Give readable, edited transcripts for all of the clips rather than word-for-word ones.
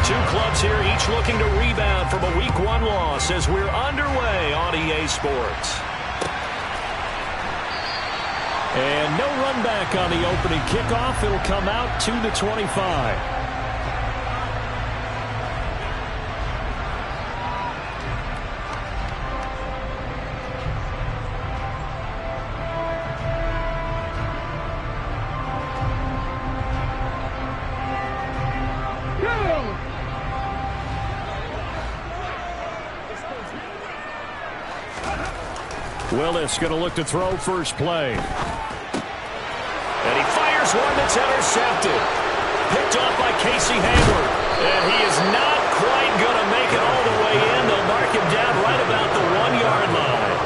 two clubs here, each looking to rebound from a Week 1 loss as we're underway on EA Sports. And no run back on the opening kickoff. It'll come out to the 25. Willis going to look to throw first play. And he fires one that's intercepted. Picked off by Casey Hayward. And he is not quite going to make it all the way in. They'll mark him down right about the 1-yard line.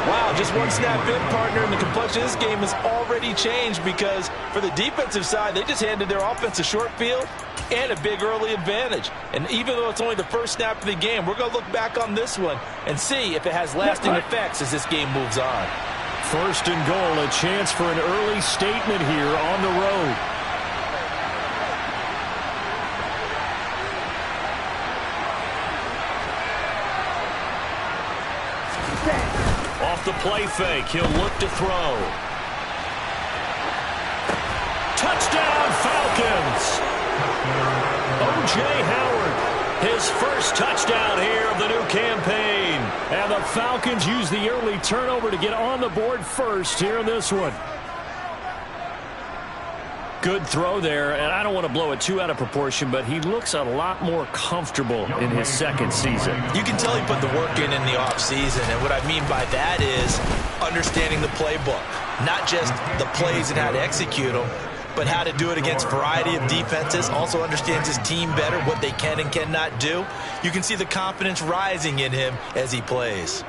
Wow, just one snap in, partner, and the complexion of this game has already changed because for the defensive side, they just handed their offense a short field and a big early advantage. And even though it's only the first snap of the game, we're going to look back on this one and see if it has lasting effects as this game moves on. First and goal, a chance for an early statement here on the road. Off the play fake, he'll look to throw. Touchdown, Falcons! O.J. Howard, his first touchdown here of the new campaign. And the Falcons use the early turnover to get on the board first here in this one. Good throw there, and I don't want to blow it too out of proportion, but he looks a lot more comfortable in his second season. You can tell he put the work in the offseason, and what I mean by that is understanding the playbook. Not just the plays and how to execute them, but how to do it against a variety of defenses. Also understands his team better, what they can and cannot do. You can see the confidence rising in him as he plays.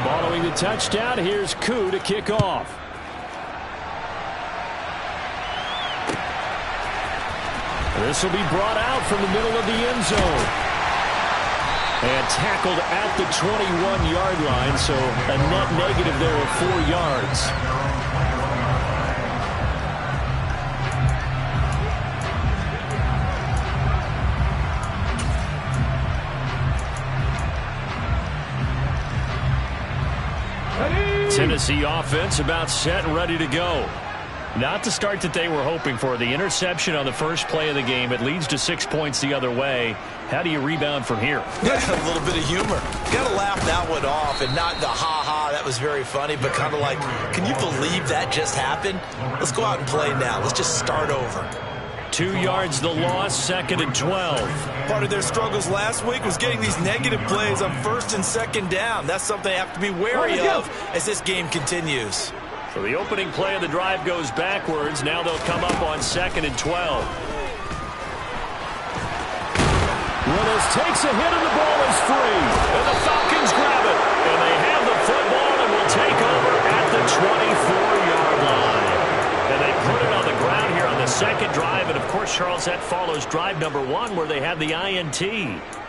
Following the touchdown, here's Koo to kick off. This will be brought out from the middle of the end zone. And tackled at the 21-yard line, so a net negative there of 4 yards. Tennessee offense about set and ready to go. Not the start that they were hoping for. The interception on the first play of the game. It leads to 6 points the other way. How do you rebound from here? Yeah, a little bit of humor. Got to laugh that one off and not the ha-ha, that was very funny, but kind of like, can you believe that just happened? Let's go out and play now. Let's just start over. 2 yards the loss, 2nd and 12. Part of their struggles last week was getting these negative plays on 1st and 2nd down. That's something they have to be wary of as this game continues. So the opening play of the drive goes backwards. Now they'll come up on 2nd and 12. Willis takes a hit and the ball is free. And the Falcons grab it. And they have the football and will take over at the 24-yard line. And they put it on the ground here on the second drive. And, of course, Charles, that follows drive number 1 where they had the INT.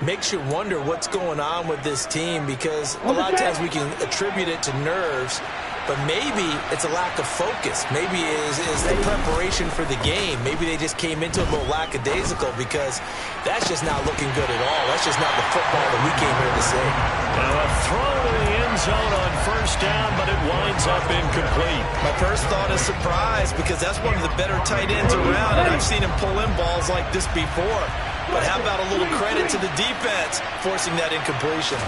Makes you wonder what's going on with this team because a lot of times we can attribute it to nerves. But maybe it's a lack of focus. Maybe is the preparation for the game. Maybe they just came into it a little lackadaisical because that's just not looking good at all. That's just not the football that we came here to see. Now a throw to the end zone on first down, but it winds up incomplete. My first thought is surprise because that's one of the better tight ends around, and I've seen him pull in balls like this before. But how about a little credit to the defense forcing that incompletion?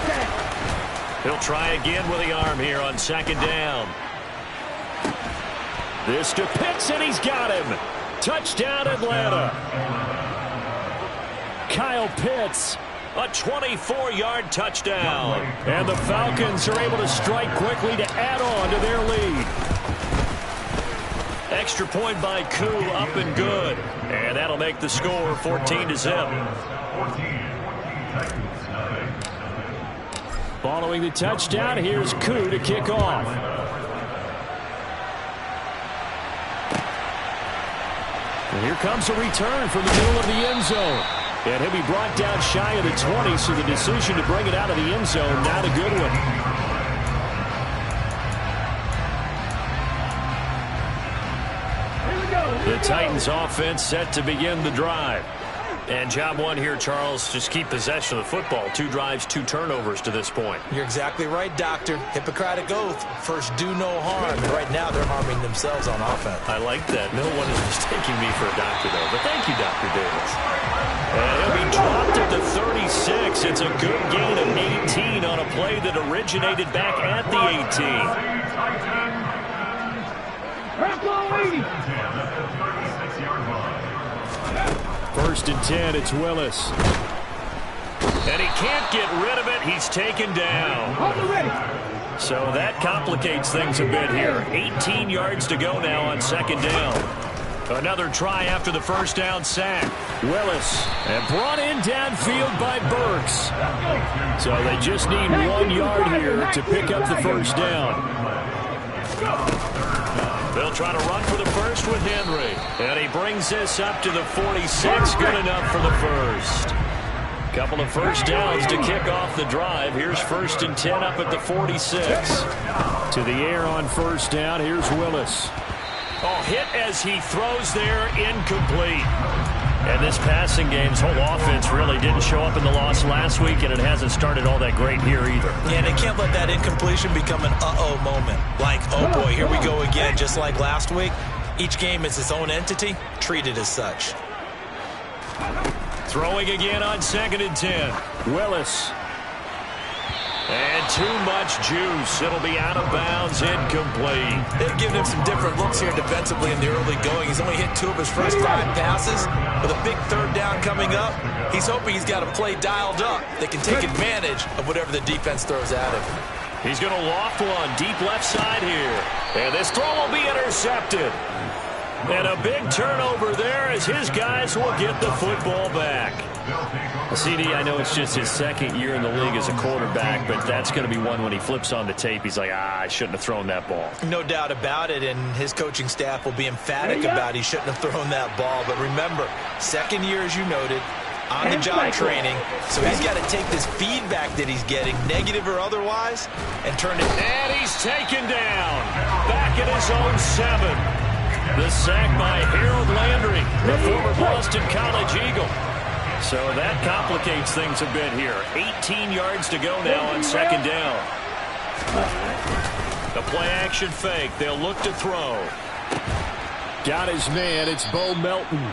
He'll try again with the arm here on 2nd down. This to Pitts, and he's got him. Touchdown, Atlanta. Kyle Pitts, a 24-yard touchdown. And the Falcons are able to strike quickly to add on to their lead. Extra point by Koo, up and good. And that'll make the score 14-0. Following the touchdown, here's Koo to kick off. And here comes a return from the middle of the end zone. And he'll be brought down shy of the 20, so the decision to bring it out of the end zone, not a good one. The Titans offense set to begin the drive. And job one here, Charles, just keep possession of the football. 2 drives, 2 turnovers to this point. You're exactly right, Doctor. Hippocratic oath. First, do no harm. And right now, they're harming themselves on offense. I like that. No one is mistaking me for a doctor, though. But thank you, Dr. Davis. And he'll be dropped at the 36. It's a good gain of 18 on a play that originated back at the 18. First and 10, it's Willis. And he can't get rid of it. He's taken down. So that complicates things a bit here. 18 yards to go now on second down. Another try after the first down sack. Willis, and brought in downfield by Burks. So they just need 1 yard here to pick up the first down. They'll try to run for the first with Henry. And he brings this up to the 46. Good enough for the first. Couple of first downs to kick off the drive. Here's first and 10 up at the 46. To the air on first down. Here's Willis. Oh, hit as he throws there, incomplete. And this passing game's whole offense really didn't show up in the loss last week, and it hasn't started all that great here either. Yeah, and they can't let that incompletion become an uh-oh moment. Like, oh boy, here we go again, just like last week. Each game is its own entity, treated as such. Throwing again on second and 10. Willis. And too much juice. It'll be out of bounds, incomplete. They've given him some different looks here defensively in the early going. He's only hit 2 of his first 5 passes. With a big third down coming up, he's hoping he's got a play dialed up that can take advantage of whatever the defense throws at him. He's going to loft one deep left side here. And this throw will be intercepted. And a big turnover there as his guys will get the football back. CD, I know it's just his second year in the league as a quarterback, but that's going to be one when he flips on the tape. He's like, I shouldn't have thrown that ball. No doubt about it, and his coaching staff will be emphatic about he shouldn't have thrown that ball. But remember, second year, as you noted, on-the-job training, so he's got to take this feedback that he's getting, negative or otherwise, and turn it. And he's taken down, back at his own 7. The sack by Harold Landry, the former Boston College Eagle. So that complicates things a bit here. 18 yards to go now on second down. The play-action fake. They'll look to throw. Got his man. It's Bo Melton.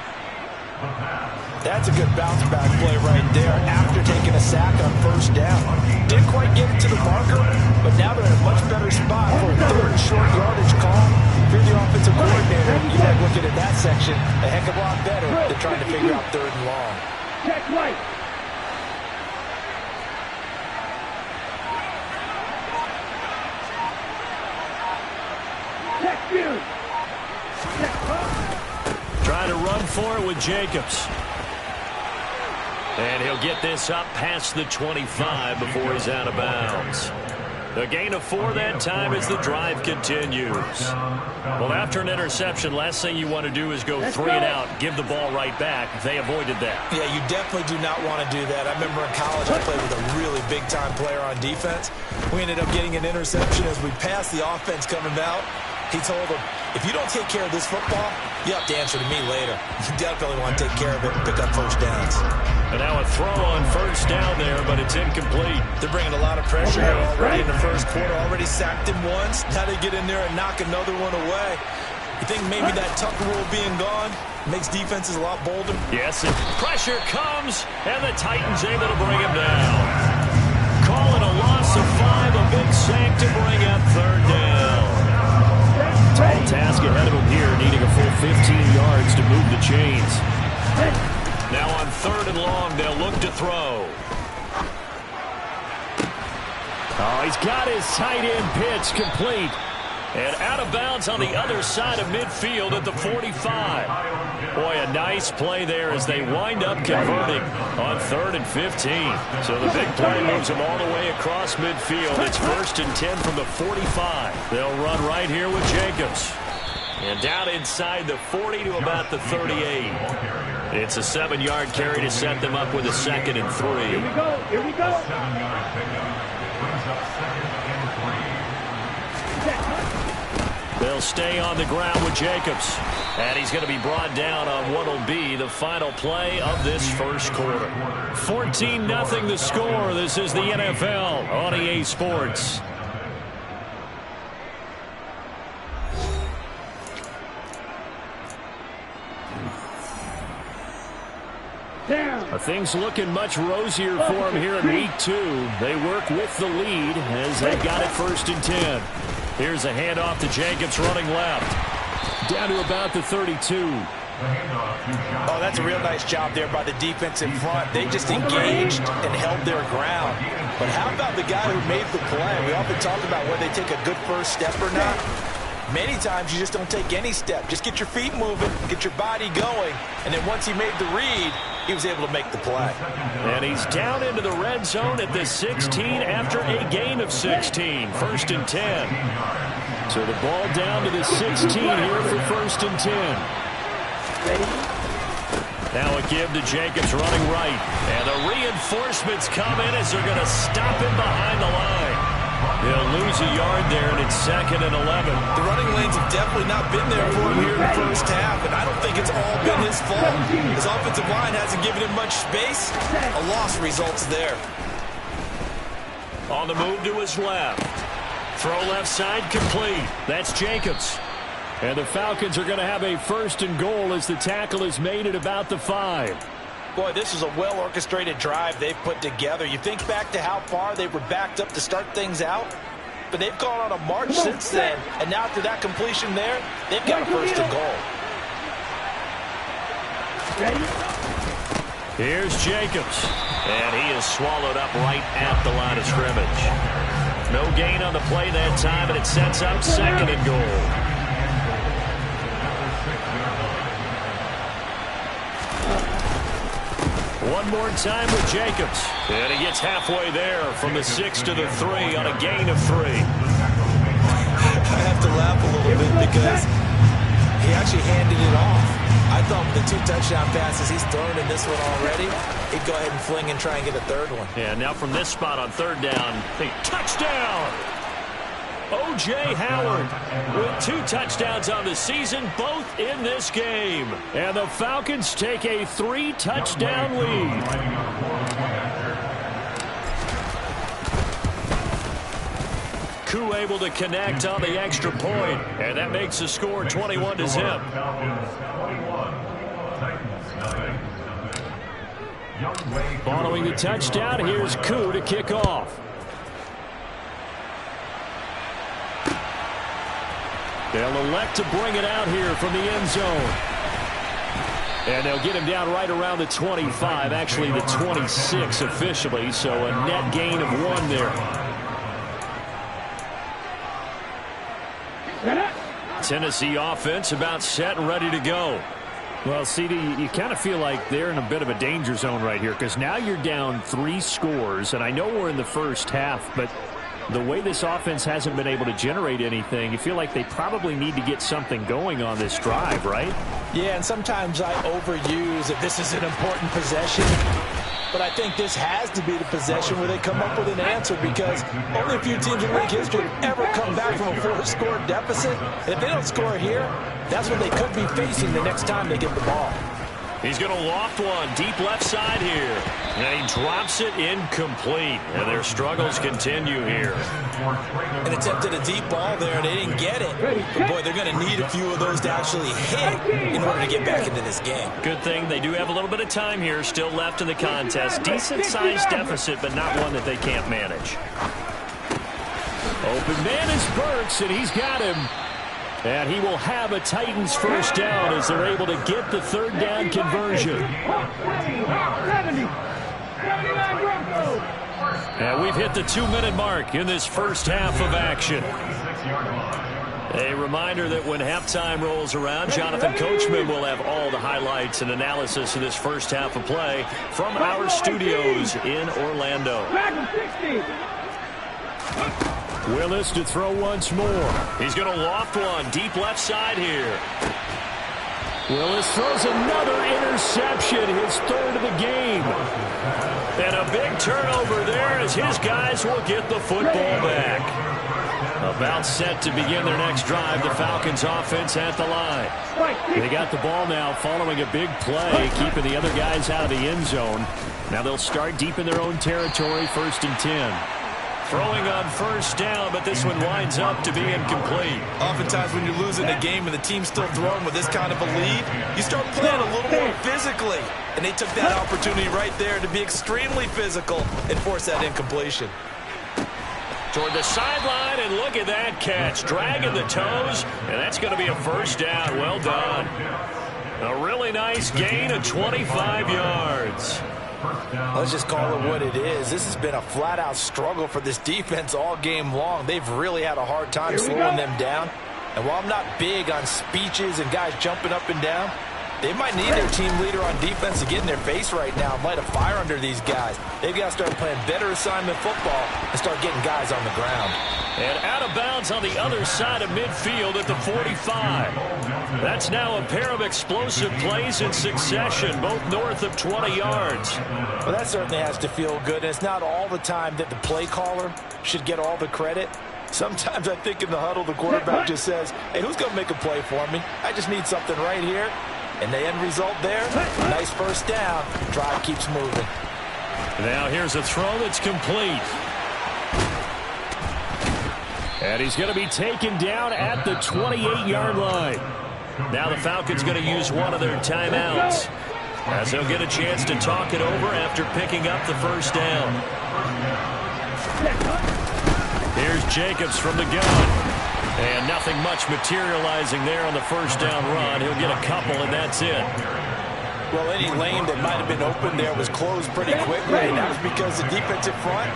That's a good bounce-back play right there after taking a sack on first down. Didn't quite get it to the marker, but now they're in a much better spot for a third short yardage call. If you're the offensive coordinator, you might look at that section a heck of a lot better than trying to figure out third and long. Check right. Check you. Trying to run for it with Jacobs. And he'll get this up past the 25 before he's out of bounds. A gain of 4 that time as the drive continues. Well, after an interception, last thing you want to do is go 3 and out, give the ball right back. They avoided that. Yeah, you definitely do not want to do that. I remember in college I played with a really big-time player on defense. We ended up getting an interception as we passed the offense coming out. He told him, if you don't take care of this football, you have to answer to me later. You definitely want to take care of it and pick up first downs. And now a throw on first down there, but it's incomplete. They're bringing a lot of pressure here already in the first quarter. Already sacked him once. Now they get in there and knock another one away. You think maybe that Tucker rule being gone makes defenses a lot bolder? Yes, and pressure comes, and the Titans able to bring him down. Call it a loss of 5, a big sack to bring up third down. Tall task ahead of him here, needing a full 15 yards to move the chains. Now on third and long, they'll look to throw. Oh, he's got his tight end pitch complete. And out of bounds on the other side of midfield at the 45. Boy, a nice play there as they wind up converting on 3rd and 15. So the big play moves them all the way across midfield. It's 1st and 10 from the 45. They'll run right here with Jacobs. And down inside the 40 to about the 38. It's a 7-yard carry to set them up with a 2nd and 3. Here we go. Here we go. They'll stay on the ground with Jacobs. And he's going to be brought down on what will be the final play of this first quarter. 14-0 the score. This is the NFL on EA Sports. Things looking much rosier for him here in week 2. They work with the lead as they've got it 1st and 10. Here's a handoff to Jacobs running left. Down to about the 32. Oh, that's a real nice job there by the defense in front. They just engaged and held their ground. But how about the guy who made the play? We often talk about whether they take a good first step or not. Many times you just don't take any step. Just get your feet moving, get your body going, and then once he made the read, he was able to make the play. And he's down into the red zone at the 16 after a gain of 16. 1st and 10. So the ball down to the 16 here for 1st and 10. Now a give to Jacobs running right. And the reinforcements come in as they're going to stop him behind the line. They'll lose a yard there, and it's 2nd and 11. The running lanes have definitely not been there for him here in the first half, and I don't think it's all been his fault. His offensive line hasn't given him much space. A loss results there. On the move to his left. Throw left side complete. That's Jacobs. And the Falcons are going to have a 1st and goal as the tackle is made at about the 5. Boy, this is a well-orchestrated drive they've put together. You think back to how far they were backed up to start things out, but they've gone on a march since then. And now after that completion there, they've got a 1st and goal. Here's Jacobs. And he is swallowed up right at the line of scrimmage. No gain on the play that time, and it sets up 2nd and goal. One more time with Jacobs. And he gets halfway there from the 6 to the 3 on a gain of 3. I have to laugh a little bit because he actually handed it off. I thought with the 2 touchdown passes he's thrown in this one already, he'd go ahead and fling and try and get a 3rd one. Yeah, now from this spot on 3rd down, touchdown! O.J. Howard with 2 touchdowns on the season, both in this game. And the Falcons take a 3-touchdown lead. Koo able to connect on the extra point, and that makes the score 21-0. Following the touchdown, here's Koo to kick off. They'll elect to bring it out here from the end zone. And they'll get him down right around the 25, actually the 26 officially, so a net gain of 1 there. Tennessee offense about set and ready to go. Well, CD, you kind of feel like they're in a bit of a danger zone right here because now you're down 3 scores, and I know we're in the first half, but the way this offense hasn't been able to generate anything, you feel like they probably need to get something going on this drive, right? Yeah, and sometimes I overuse that this is an important possession. But I think this has to be the possession where they come up with an answer because only a few teams in league history have ever come back from a 4-score deficit. And if they don't score here, that's what they could be facing the next time they get the ball. He's going to loft one deep left side here. And he drops it incomplete. And their struggles continue here. And attempted a deep ball there, and they didn't get it. But, boy, they're going to need a few of those to actually hit in order to get back into this game. Good thing they do have a little bit of time here still left in the contest. Decent-sized deficit, but not one that they can't manage. Open man is Burks, and he's got him. And he will have a Titans first down as they're able to get the 3rd down conversion. And we've hit the 2-minute mark in this first half of action. A reminder that when halftime rolls around, Jonathan Coachman will have all the highlights and analysis of this first half of play from our studios in Orlando. Willis to throw once more. He's going to loft one deep left side here. Willis throws another interception, his third of the game. And a big turnover there as his guys will get the football back. About set to begin their next drive, the Falcons offense at the line. They got the ball now following a big play, keeping the other guys out of the end zone. Now they'll start deep in their own territory, 1st and 10. Throwing on first down, but this one winds up to be incomplete. Oftentimes when you're losing a game and the team's still throwing with this kind of a lead, you start playing a little more physically. And they took that opportunity right there to be extremely physical and force that incompletion. Toward the sideline, and look at that catch. Dragging the toes, and that's going to be a first down. Well done. A really nice gain of 25 yards. Let's just call it what it is. This has been a flat-out struggle for this defense all game long. They've really had a hard time slowing them down. And while I'm not big on speeches and guys jumping up and down, they might need their team leader on defense to get in their face right now and light a fire under these guys. They've got to start playing better assignment football and start getting guys on the ground. And out of bounds on the other side of midfield at the 45. That's now a pair of explosive plays in succession, both north of 20 yards. Well, that certainly has to feel good. And it's not all the time that the play caller should get all the credit. Sometimes I think in the huddle, the quarterback just says, hey, who's going to make a play for me? I just need something right here. And the end result there, nice first down. Drive keeps moving. Now here's a throw that's complete. And he's going to be taken down at the 28-yard line. Now the Falcons going to use one of their timeouts, as they'll get a chance to talk it over after picking up the first down. Here's Jacobs from the gun. And nothing much materializing there on the first down run. He'll get a couple, and that's it. Well, any lane that might have been open there was closed pretty quickly, and that was because the defensive front,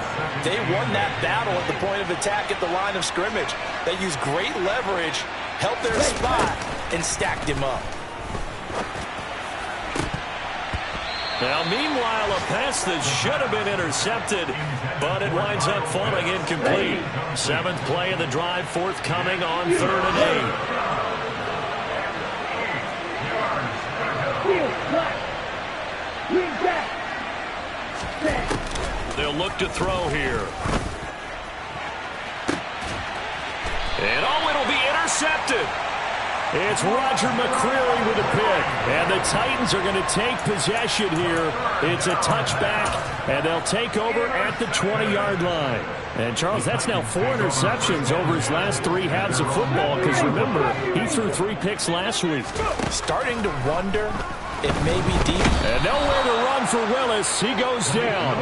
they won that battle at the point of attack at the line of scrimmage. They used great leverage, held their spot, and stacked him up. Now, meanwhile, a pass that should have been intercepted, but it winds up falling incomplete. 7th play of the drive, forthcoming on 3rd and 8. They'll look to throw here. And it'll be intercepted. It's Roger McCreary with a pick. And the Titans are going to take possession here. It's a touchback, and they'll take over at the 20-yard line. And, Charles, that's now 4 interceptions over his last 3 halves of football, because, remember, he threw 3 picks last week. Starting to wonder if maybe deep. And nowhere to run for Willis. He goes down.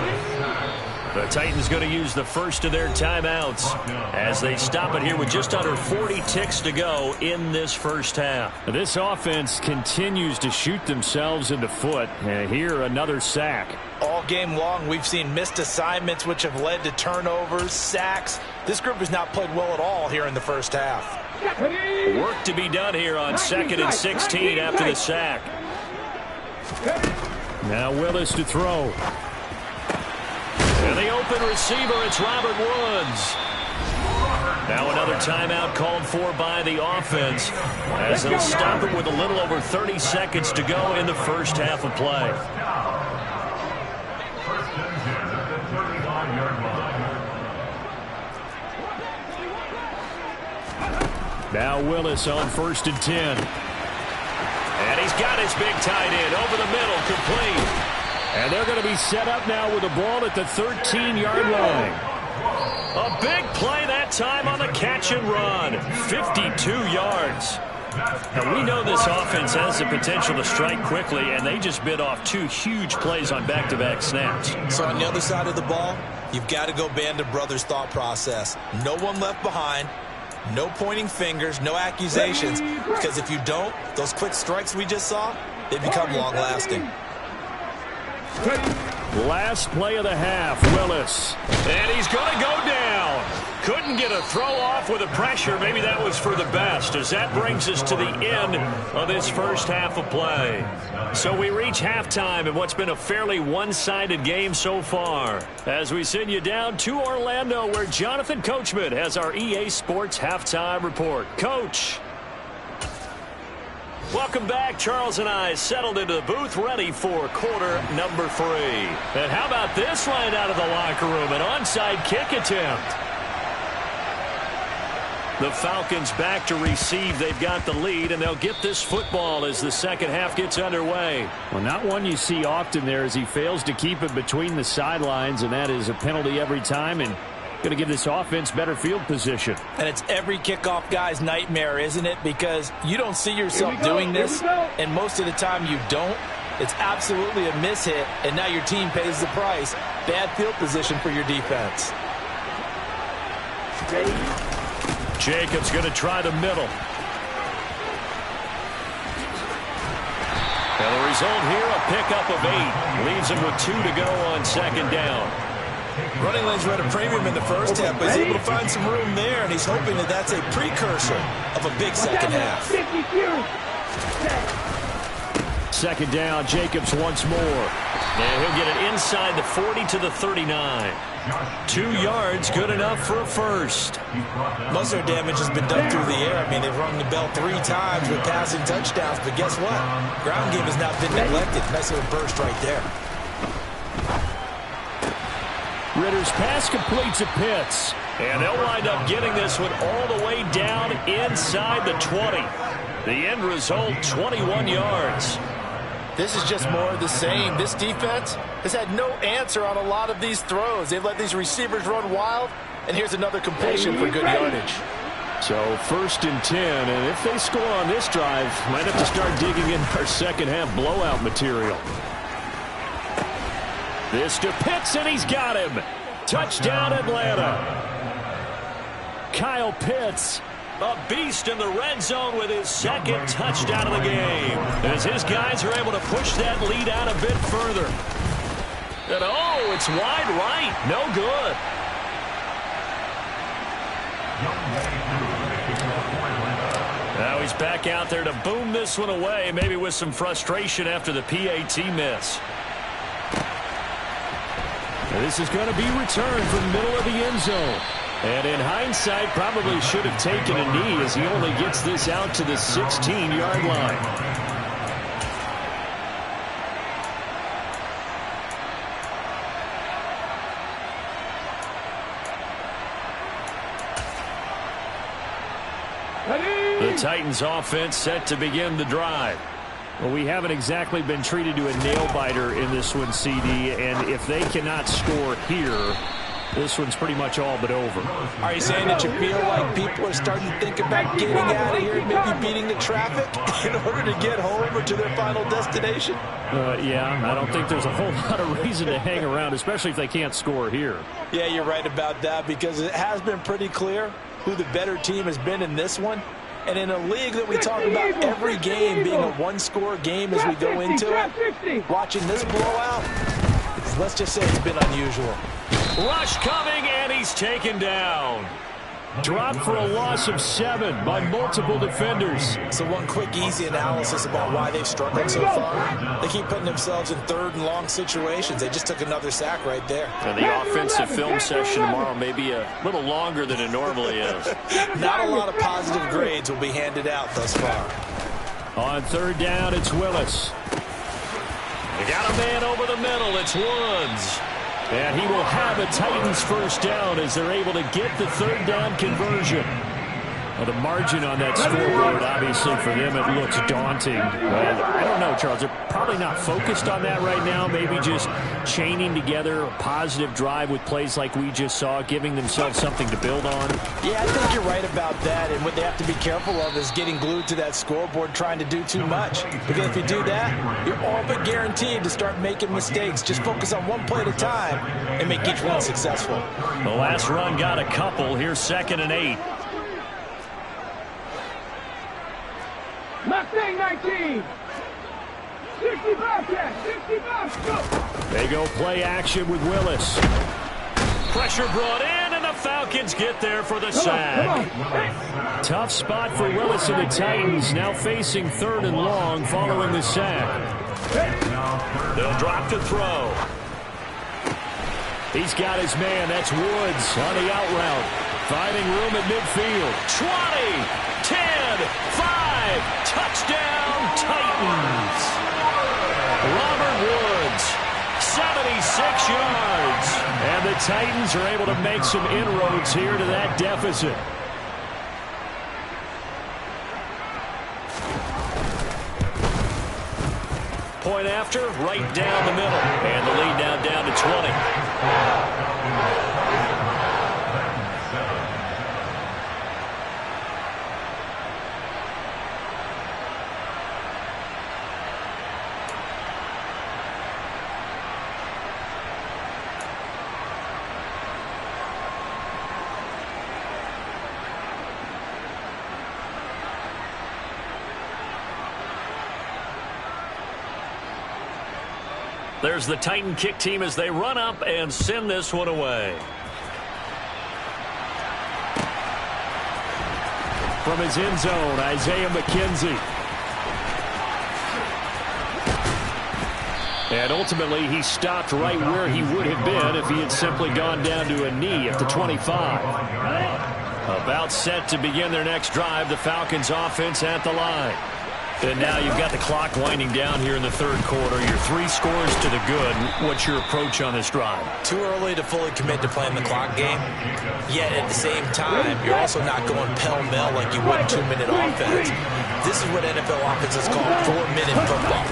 The Titans going to use the first of their timeouts as they stop it here with just under 40 ticks to go in this first half. This offense continues to shoot themselves in the foot. And here, another sack. All game long, we've seen missed assignments, which have led to turnovers, sacks. This group has not played well at all here in the first half. Work to be done here on 2nd and 16 after the sack. Now Willis to throw. And the open receiver, it's Robert Woods. Now another timeout called for by the offense, as they'll stop it with a little over 30 seconds to go in the first half of play. Now Willis on 1st and 10. And he's got his big tight end over the middle, complete. And they're going to be set up now with the ball at the 13-yard line. A big play that time on the catch and run. 52 yards. Now, we know this offense has the potential to strike quickly, and they just bit off 2 huge plays on back-to-back snaps. So on the other side of the ball, you've got to go Band of Brothers thought process. No one left behind. No pointing fingers, no accusations. Because if you don't, those quick strikes we just saw, they become long-lasting. Last play of the half, Willis. And he's going to go down. Couldn't get a throw off with the pressure. Maybe that was for the best, as that brings us to the end of this first half of play. So we reach halftime in what's been a fairly one-sided game so far, as we send you down to Orlando, where Jonathan Coachman has our EA Sports halftime report. Coach. Welcome back. Charles and I settled into the booth, ready for quarter number 3. And how about this line out of the locker room? An onside kick attempt. The Falcons back to receive. They've got the lead, and they'll get this football as the second half gets underway. Well, not one you see often there, as he fails to keep it between the sidelines, and that is a penalty every time, and going to give this offense better field position. And it's every kickoff guy's nightmare, isn't it? Because you don't see yourself doing this, and most of the time you don't. It's absolutely a mishit, and now your team pays the price. Bad field position for your defense. Jacobs going to try the middle. And the result here, a pickup of 8. Leaves him with 2 to go on second down. Running lanes were at a premium in the first half, but he's able to find some room there, and he's hoping that that's a precursor of a big second half. Second down, Jacobs once more. And he'll get it inside the 40 to the 39. 2 yards, good enough for a first. Most of their damage has been done through the air. I mean, they've rung the bell 3 times with passing touchdowns, but guess what? Ground game has not been neglected. Nice little burst right there. Ritter's pass completes at Pitts. And they'll wind up getting this one all the way down inside the 20. The end result, 21 yards. This is just more of the same. This defense has had no answer on a lot of these throws. They've let these receivers run wild, and here's another completion for good yardage. So 1st and 10, and if they score on this drive, might have to start digging in our second half blowout material. This to Pitts, and he's got him. Touchdown, Atlanta. Kyle Pitts, a beast in the red zone with his second touchdown of the game, as his guys are able to push that lead out a bit further. And oh, it's wide right. No good. Now he's back out there to boom this one away, maybe with some frustration after the PAT miss. This is going to be returned from the middle of the end zone. And in hindsight, probably should have taken a knee, as he only gets this out to the 16-yard line. The Titans offense set to begin the drive. Well, we haven't exactly been treated to a nail-biter in this one, CD, and if they cannot score here, this one's pretty much all but over. Are you saying that you feel like people are starting to think about getting out of here and maybe beating the traffic in order to get home or to their final destination? Yeah, I don't think there's a whole lot of reason to hang around, especially if they can't score here. Yeah, you're right about that, because it has been pretty clear who the better team has been in this one. And in a league that we talk about every game being a one-score game as we go into it, watching this blowout, let's just say it's been unusual. Rush coming, and he's taken down. Dropped for a loss of 7 by multiple defenders. So one quick, easy analysis about why they've struggled so far. They keep putting themselves in 3rd and long situations. They just took another sack right there. And the offensive film session tomorrow may be a little longer than it normally is. Not a lot of positive grades will be handed out thus far. On 3rd down, it's Willis. They got a man over the middle. It's Woods. And he will have a Titans first down as they're able to get the 3rd down conversion. Well, the margin on that scoreboard, obviously, for them, it looks daunting. I don't know, Charles. They're probably not focused on that right now. Maybe just chaining together a positive drive with plays like we just saw, giving themselves something to build on. Yeah, I think you're right about that. And what they have to be careful of is getting glued to that scoreboard, trying to do too much. Because if you do that, you're all but guaranteed to start making mistakes. Just focus on one play at a time and make each one successful. The last run got a couple. Here's 2nd and 8. Mustang 19. 65, 65, go. They go play action with Willis. Pressure brought in, and the Falcons get there for the sack. Tough spot for Willis and the Titans, now facing 3rd and long following the sack. They'll drop to throw. He's got his man. That's Woods on the out route. Finding room at midfield. 20, 10, 5, touchdown Titans. Robert Woods, 76 yards. And the Titans are able to make some inroads here to that deficit. Point after, right down the middle. And the lead now down to 20. There's the Titan kick team as they run up and send this one away. From his end zone, Isaiah McKenzie. And ultimately, he stopped right where he would have been if he had simply gone down to a knee at the 25. About set to begin their next drive, the Falcons offense at the line. And now you've got the clock winding down here in the 3rd quarter. You're 3 scores to the good. What's your approach on this drive? Too early to fully commit to playing the clock game. Yet at the same time, you're also not going pell-mell like you would in 2-minute offense. This is what NFL offenses call 4-minute football.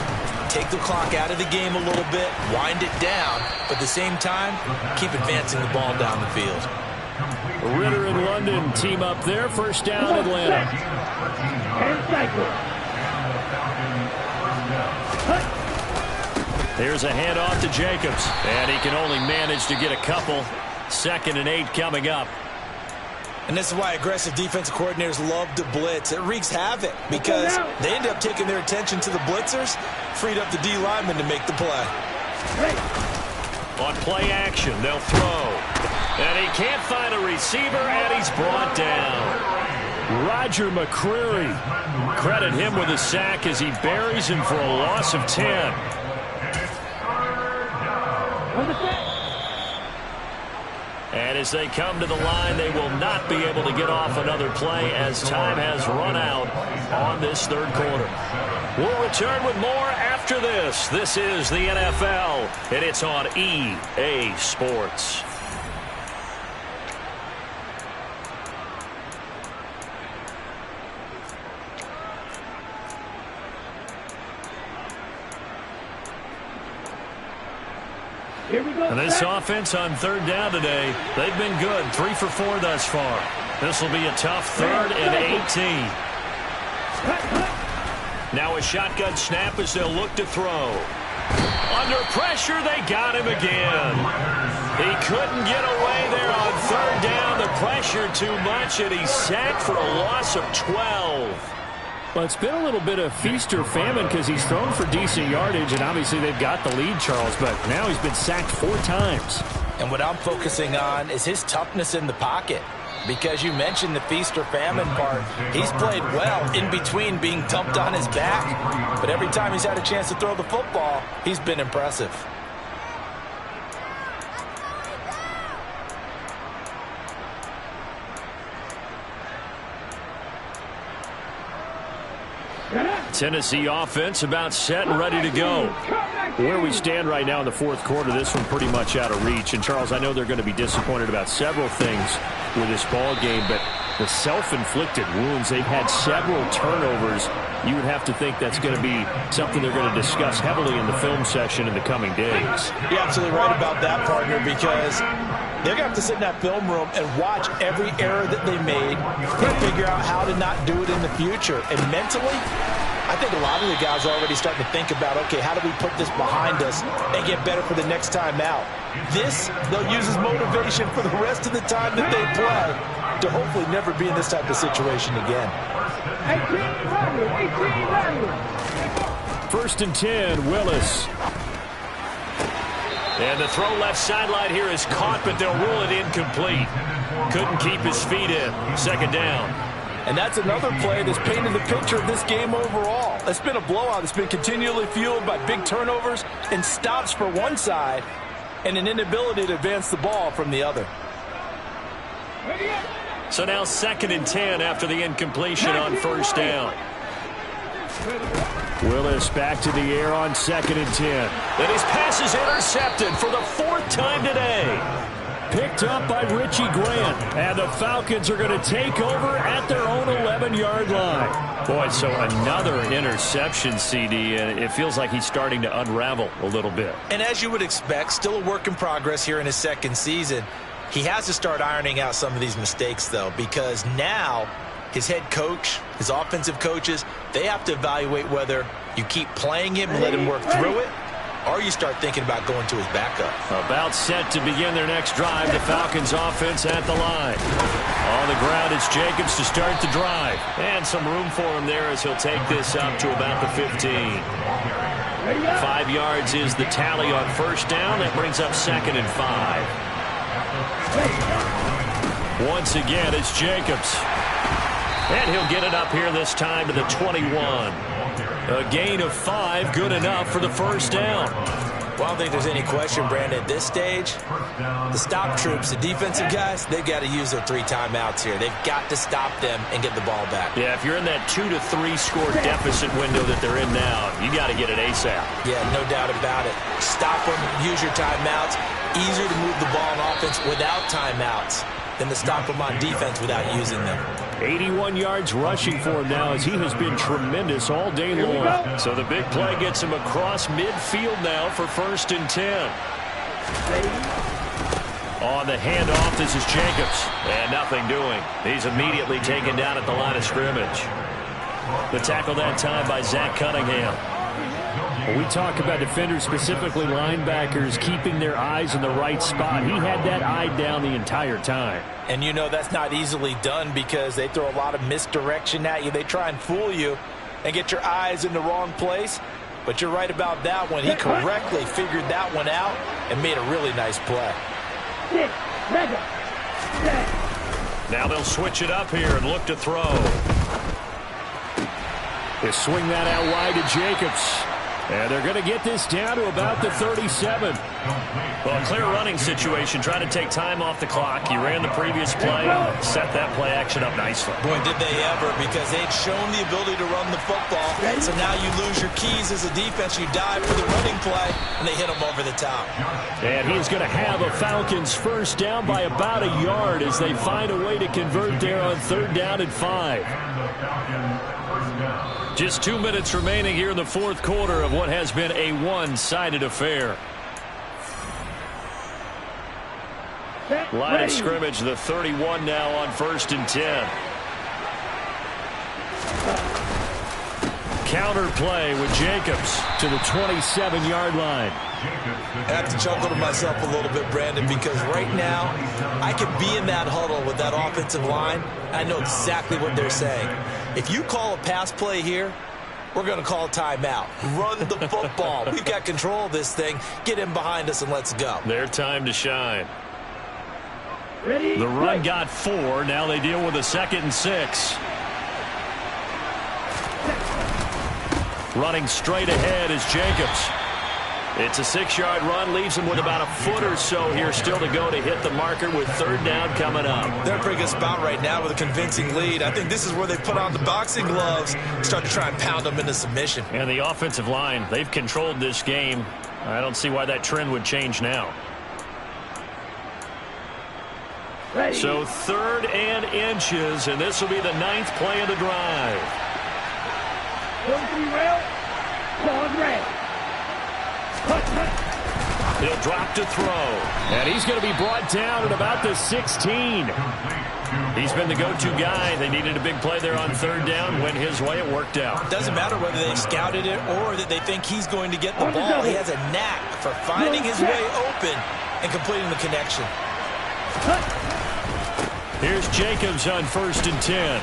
Take the clock out of the game a little bit, wind it down, but at the same time, keep advancing the ball down the field. Ritter and London team up there. First down, Atlanta. Here's a handoff to Jacobs, and he can only manage to get a couple. 2nd and 8 coming up. And this is why aggressive defensive coordinators love to blitz. It wreaks havoc because they end up taking their attention to the blitzers, freed up the D lineman to make the play. On play action, they'll throw. And he can't find a receiver, and he's brought down. Roger McCreary. Credit him with a sack as he buries him for a loss of 10. And as they come to the line, they will not be able to get off another play as time has run out on this 3rd quarter. We'll return with more after this. This is the NFL, and it's on EA Sports. And this offense on 3rd down today, they've been good. 3 for 4 thus far. This will be a tough 3rd and 18. Now a shotgun snap as they'll look to throw. Under pressure, they got him again. He couldn't get away there on 3rd down. The pressure too much, and he's sacked for a loss of 12. Well, it's been a little bit of feast or famine because he's thrown for decent yardage, and obviously they've got the lead, Charles, but now he's been sacked 4 times. And what I'm focusing on is his toughness in the pocket. Because you mentioned the feast or famine part. He's played well in between being dumped on his back. But every time he's had a chance to throw the football, he's been impressive. Tennessee offense about set and ready to go. Where we stand right now in the 4th quarter, this one pretty much out of reach. And, Charles, I know they're going to be disappointed about several things with this ball game, but the self-inflicted wounds, they've had several turnovers. You would have to think that's going to be something they're going to discuss heavily in the film session in the coming days. You're absolutely right about that, partner, because they're going to have to sit in that film room and watch every error that they made and figure out how to not do it in the future. And mentally, I think a lot of the guys are already starting to think about, okay, how do we put this behind us and get better for the next time out? This, they'll use as motivation for the rest of the time that they play to hopefully never be in this type of situation again. 1st and 10, Willis. And the throw left sideline here is caught, but they'll rule it incomplete. Couldn't keep his feet in. Second down. And that's another play that's painted the picture of this game overall. It's been a blowout. It's been continually fueled by big turnovers and stops for one side and an inability to advance the ball from the other. So now 2nd and 10 after the incompletion on first down. Willis back to the air on 2nd and 10. And his pass is intercepted for the 4th time today. Picked up by Richie Grant. And the Falcons are going to take over at their own 11-yard line. Boy, so another interception, CD, and it feels like he's starting to unravel a little bit. And as you would expect, still a work in progress here in his second season. He has to start ironing out some of these mistakes, though, because now his head coach, his offensive coaches, they have to evaluate whether you keep playing him and let him work through it, or you start thinking about going to his backup. About set to begin their next drive, the Falcons offense at the line. On the ground, it's Jacobs to start the drive. And some room for him there as he'll take this up to about the 15. 5 yards is the tally on first down. That brings up 2nd and 5. Once again, it's Jacobs. And he'll get it up here this time to the 21. A gain of 5, good enough for the first down. Well, I don't think there's any question, Brandon, at this stage, the stop troops, the defensive guys, they've got to use their 3 timeouts here. They've got to stop them and get the ball back. Yeah, if you're in that 2 to 3 score deficit window that they're in now, you got to get it ASAP. Yeah, no doubt about it. Stop them, use your timeouts. Easier to move the ball on offense without timeouts than to stop them on defense without using them. 81 yards rushing for him now as he has been tremendous all day long. So the big play gets him across midfield now for 1st and 10. On the handoff, this is Jacobs. And nothing doing. He's immediately taken down at the line of scrimmage. The tackle that time by Zach Cunningham. When we talk about defenders, specifically linebackers, keeping their eyes in the right spot, he had that eye down the entire time. And you know that's not easily done because they throw a lot of misdirection at you. They try and fool you and get your eyes in the wrong place. But you're right about that one. He correctly figured that one out and made a really nice play. Now they'll switch it up here and look to throw. They swing that out wide to Jacobs. And they're going to get this down to about the 37. Well, a clear running situation, trying to take time off the clock. He ran the previous play, set that play action up nicely. Boy, did they ever, because they'd shown the ability to run the football. So now you lose your keys as a defense. You dive for the running play, and they hit him over the top. And he's going to have a Falcons first down by about a yard as they find a way to convert there on 3rd down and 5. Just 2 minutes remaining here in the 4th quarter of what has been a one-sided affair. Line of scrimmage, the 31 now on 1st and 10. Counter play with Jacobs to the 27-yard line. I have to chuckle to myself a little bit, Brandon, because right now I could be in that huddle with that offensive line. I know exactly what they're saying. If you call a pass play here, we're going to call a timeout. Run the football. We've got control of this thing. Get in behind us and let's go. Their time to shine. Ready, the run got 4. Now they deal with a 2nd and 6. Running straight ahead is Jacobs. It's a 6-yard run, leaves him with about a foot or so here still to go to hit the marker with 3rd down coming up. They're in a pretty good spot right now with a convincing lead. I think this is where they put on the boxing gloves, start to try and pound them into submission. And the offensive line, they've controlled this game. I don't see why that trend would change now. ready. So 3rd and inches, and this will be the 9th play of the drive. 1-3 rail. Pause red. He'll drop to throw. And he's going to be brought down at about the 16. He's been the go-to guy. They needed a big play there on 3rd down. Went his way. It worked out. Doesn't matter whether they scouted it or that they think he's going to get the ball. He has a knack for finding his way open and completing the connection. Here's Jacobs on 1st and 10.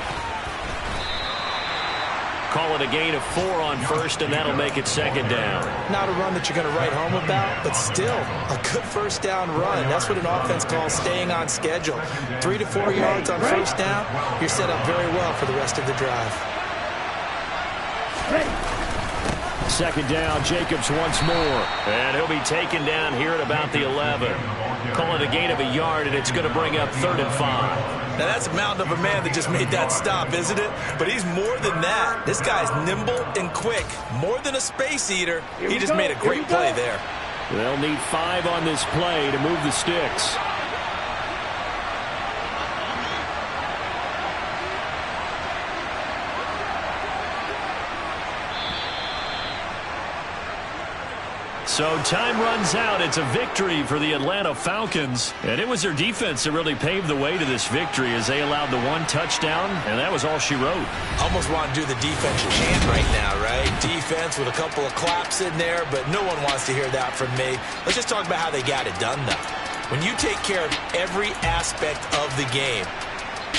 Call it a gain of 4 on first, and that'll make it second down. Not a run that you're going to write home about, but still a good first down run. That's what an offense calls staying on schedule. 3 to 4 yards on first down, you're set up very well for the rest of the drive. Second down, Jacobs once more. And he'll be taken down here at about the 11. Call it a gain of a yard, and it's going to bring up 3rd and 5. Now, that's a mountain of a man that just made that stop, isn't it? But he's more than that. This guy's nimble and quick. More than a space eater. He just made a great play there. They'll need 5 on this play to move the sticks. So time runs out. It's a victory for the Atlanta Falcons. And it was their defense that really paved the way to this victory as they allowed the 1 touchdown, and that was all she wrote. Almost want to do the defense chant right now, right? Defense with a couple of claps in there, but no one wants to hear that from me. Let's just talk about how they got it done, though. When you take care of every aspect of the game,